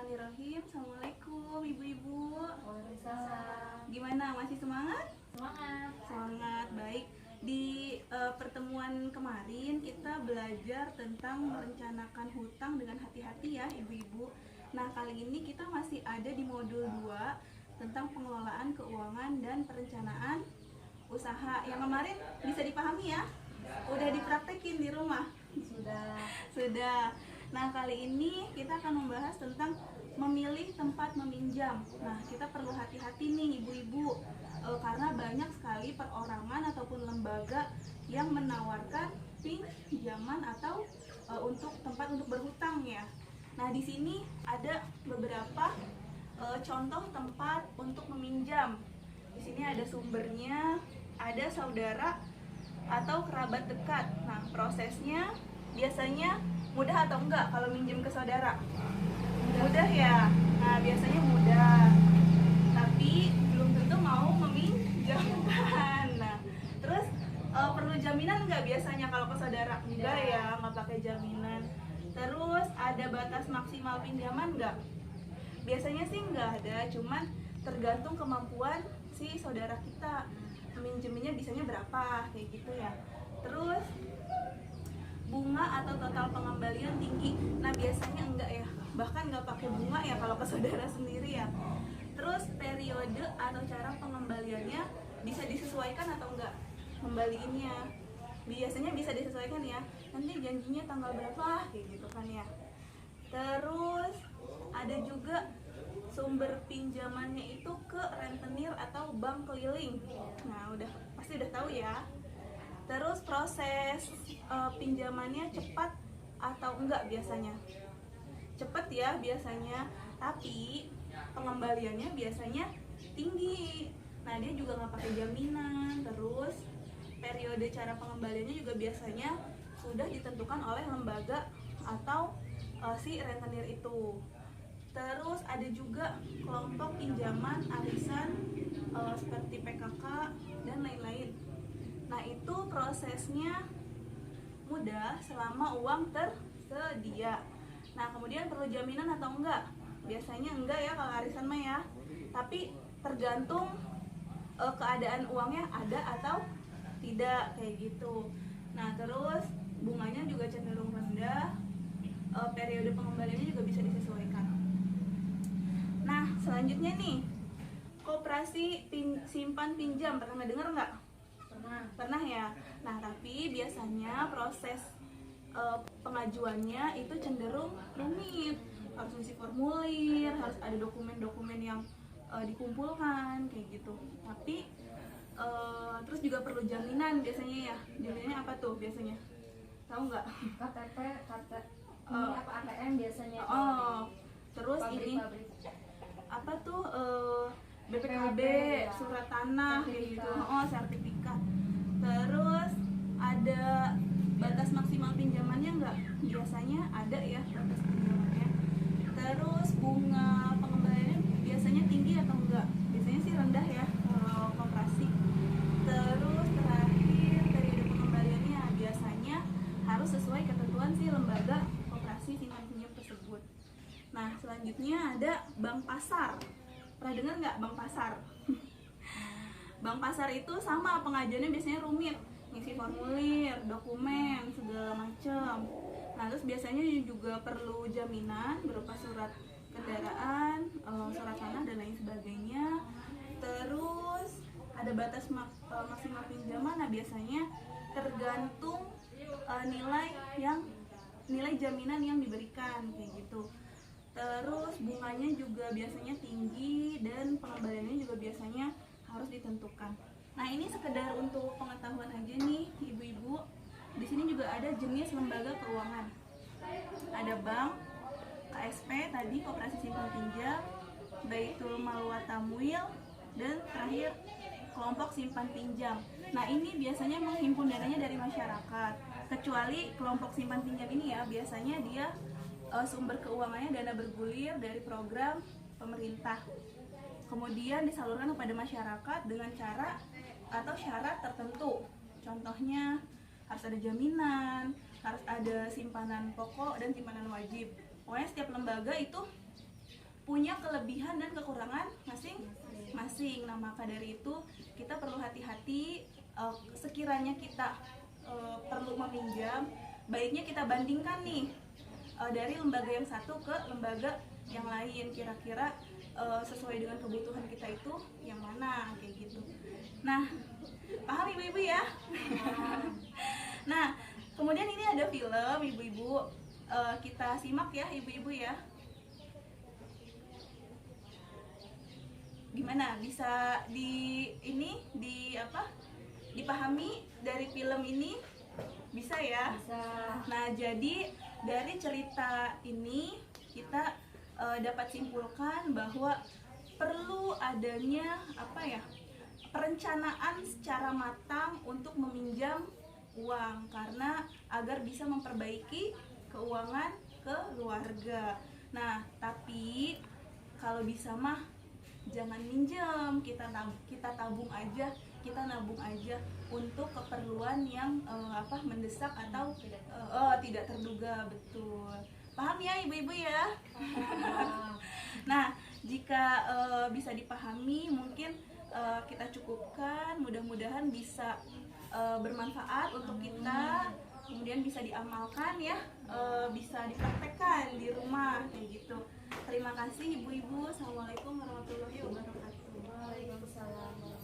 Bismillahirrahmanirrahim. Assalamualaikum ibu-ibu. Waalaikumsalam. Gimana, masih semangat? Semangat. Semangat, baik. Di pertemuan kemarin kita belajar tentang merencanakan hutang dengan hati-hati ya ibu-ibu. Nah, kali ini kita masih ada di modul 2 tentang pengelolaan keuangan dan perencanaan usaha. Yang kemarin bisa dipahami ya? Udah dipraktekin di rumah? Sudah. Nah, kali ini kita akan membahas tentang memilih tempat meminjam. Nah, kita perlu hati-hati nih ibu-ibu, karena banyak sekali perorangan ataupun lembaga yang menawarkan pinjaman atau untuk tempat untuk berhutang ya. Nah, di sini ada beberapa contoh tempat untuk meminjam. Di sini ada sumbernya, ada saudara atau kerabat dekat. Nah, prosesnya biasanya mudah atau enggak kalau minjem ke saudara? Mudah ya. Nah, biasanya mudah. Tapi belum tentu mau meminjamkan. Nah, terus perlu jaminan enggak biasanya kalau ke saudara? Enggak ya, nggak pakai jaminan. Terus ada batas maksimal pinjaman enggak? Biasanya sih enggak ada, cuman tergantung kemampuan si saudara kita. Minjeminnya bisanya berapa, kayak gitu ya. Terus bunga atau total pengembalian tinggi. Nah, biasanya enggak ya, bahkan nggak pakai bunga ya kalau ke saudara sendiri ya. Terus periode atau cara pengembaliannya bisa disesuaikan atau enggak kembaliinnya. Biasanya bisa disesuaikan ya, nanti janjinya tanggal berapa kayak gitu kan ya. Terus ada juga sumber pinjamannya itu ke rentenir atau bank keliling. Nah, pasti udah tahu ya. Terus proses pinjamannya cepat atau enggak biasanya? Cepat ya biasanya, tapi pengembaliannya biasanya tinggi. Nah, dia juga nggak pakai jaminan. Terus periode cara pengembaliannya juga biasanya sudah ditentukan oleh lembaga atau si rentenir itu. Terus ada juga kelompok pinjaman arisan seperti PKK dan lain-lain. Nah, itu prosesnya mudah selama uang tersedia. Nah, kemudian perlu jaminan atau enggak? Biasanya enggak ya kalau arisan mah ya. Tapi tergantung keadaan uangnya ada atau tidak, kayak gitu. Nah, terus bunganya juga cenderung rendah. Periode pengembaliannya juga bisa disesuaikan. Nah, selanjutnya nih, koperasi simpan pinjam, pernah dengar nggak? Pernah ya. Nah, tapi biasanya proses pengajuannya itu cenderung rumit. Harus isi formulir, harus ada dokumen-dokumen yang dikumpulkan kayak gitu. Tapi terus juga perlu jaminan biasanya ya. Jaminannya apa tuh biasanya? Tahu nggak? KTP, ini apa ATM biasanya? Terus ini apa tuh BPKB, surat tanah kayak gitu. Sertifikat. Terus ada batas maksimal pinjamannya enggak? Biasanya ada ya batas pinjamannya. Terus bunga pengembaliannya biasanya tinggi atau enggak? Biasanya sih rendah ya kalau koperasi. Terus terakhir periode pengembaliannya biasanya harus sesuai ketentuan si lembaga koperasi simpan pinjam tersebut. Nah, selanjutnya ada bank pasar. Pernah dengar nggak bank pasar? Bank pasar itu sama pengajuannya biasanya rumit, ngisi formulir, dokumen, segala macam. Nah, terus biasanya juga perlu jaminan berupa surat kendaraan, surat tanah dan lain sebagainya. Terus ada batas maksimal pinjaman. Nah, biasanya tergantung nilai jaminan yang diberikan kayak gitu. Terus bunganya juga biasanya tinggi dan pengembaliannya juga biasanya harus ditentukan. Nah, ini sekedar untuk pengetahuan aja nih ibu-ibu. Di sini juga ada jenis lembaga keuangan. Ada bank, KSP tadi, koperasi simpan pinjam, Baitul Mal wa Tamwil, dan terakhir kelompok simpan pinjam. Nah, ini biasanya menghimpun dananya dari masyarakat. Kecuali kelompok simpan pinjam ini ya, biasanya dia sumber keuangannya dana bergulir dari program pemerintah, kemudian disalurkan kepada masyarakat dengan cara atau syarat tertentu. Contohnya harus ada jaminan, harus ada simpanan pokok dan simpanan wajib. Pokoknya setiap lembaga itu punya kelebihan dan kekurangan masing-masing. Nah, maka dari itu kita perlu hati-hati sekiranya kita perlu meminjam, baiknya kita bandingkan nih dari lembaga yang satu ke lembaga yang lain, kira-kira sesuai dengan kebutuhan kita itu yang mana, kayak gitu. Nah, paham ibu-ibu ya? Nah, kemudian ini ada film ibu-ibu, kita simak ya ibu-ibu ya. Gimana, bisa dipahami dari film ini? Bisa ya? Bisa. Nah, jadi dari cerita ini kita dapat simpulkan bahwa perlu adanya perencanaan secara matang untuk meminjam uang, karena agar bisa memperbaiki keuangan keluarga. Nah, tapi kalau bisa mah jangan minjem, kita tabung aja, kita nabung aja untuk keperluan yang mendesak atau tidak terduga. Betul, paham ya ibu-ibu ya? Nah, jika bisa dipahami, mungkin kita cukupkan. Mudah-mudahan bisa bermanfaat untuk kita, kemudian bisa diamalkan ya, bisa dipraktekkan di rumah kayak gitu. Terima kasih ibu-ibu. Assalamualaikum warahmatullahi wabarakatuh. Waalaikumsalam.